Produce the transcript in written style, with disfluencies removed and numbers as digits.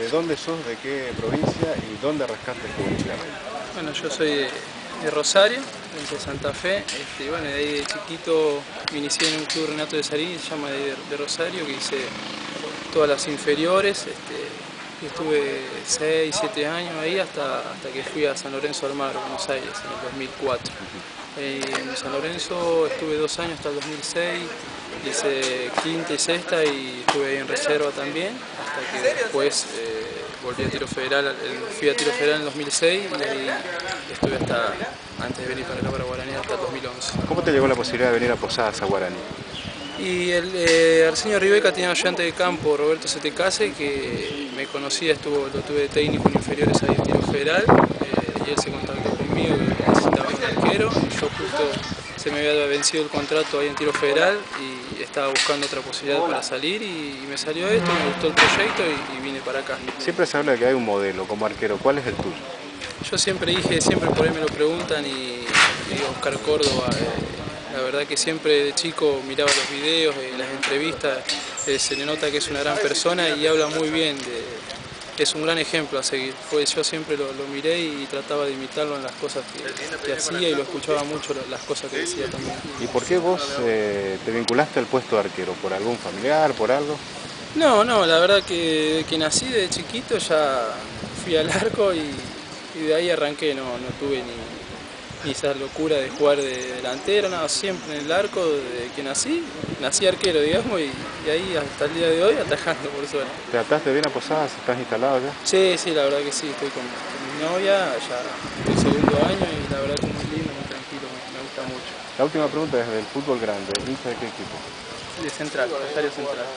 ¿De dónde sos, de qué provincia y dónde arrancaste futbolísticamente? Bueno, yo soy de Rosario, de Santa Fe. Bueno, de ahí de chiquito me inicié en un club Renato de Sarini, se llama de Rosario, que hice todas las inferiores. Y estuve 6, 7 años ahí hasta que fui a San Lorenzo Almagro, Buenos Aires, en el 2004. En San Lorenzo estuve 2 años hasta el 2006, hice quinta y sexta y estuve ahí en reserva también, hasta que después volví a tiro federal, fui a tiro federal en el 2006 y ahí estuve hasta, antes de venir para Guaraní, hasta el 2011. ¿Cómo te llegó la posibilidad de venir a Posadas, a Guaraní? Y Arsenio Ribeca tenía un ayudante de campo, Roberto Setecase, que me conocía, lo tuve de técnico en inferiores ahí en tiro federal, y él se contactó conmigo que necesitaba un arquero. Yo justo se me había vencido el contrato ahí en tiro federal y estaba buscando otra posibilidad para salir y me salió esto, me gustó el proyecto y vine para acá. Siempre se habla de que hay un modelo como arquero, ¿cuál es el tuyo? Yo siempre dije, siempre por ahí me lo preguntan y Oscar Córdoba. La verdad que siempre de chico miraba los videos, las entrevistas, se le nota que es una gran persona y habla muy bien, es un gran ejemplo a seguir. Yo siempre lo miré y trataba de imitarlo en las cosas que hacía y lo escuchaba mucho las cosas que decía también. ¿Y por qué vos te vinculaste al puesto de arquero? ¿Por algún familiar, por algo? No, la verdad que nací de chiquito ya fui al arco y de ahí arranqué, no tuve ni esa locura de jugar de delantero, nada, siempre en el arco desde que nací arquero, digamos, y ahí hasta el día de hoy atajando, por suerte. ¿Te ataste bien a Posadas? ¿Estás instalado ya? Sí, la verdad que sí, estoy con mi novia, ya estoy segundo año y la verdad que es muy lindo, muy tranquilo, me gusta mucho. La última pregunta es del fútbol grande, ¿hincha de qué equipo? De Central, Rosario Central.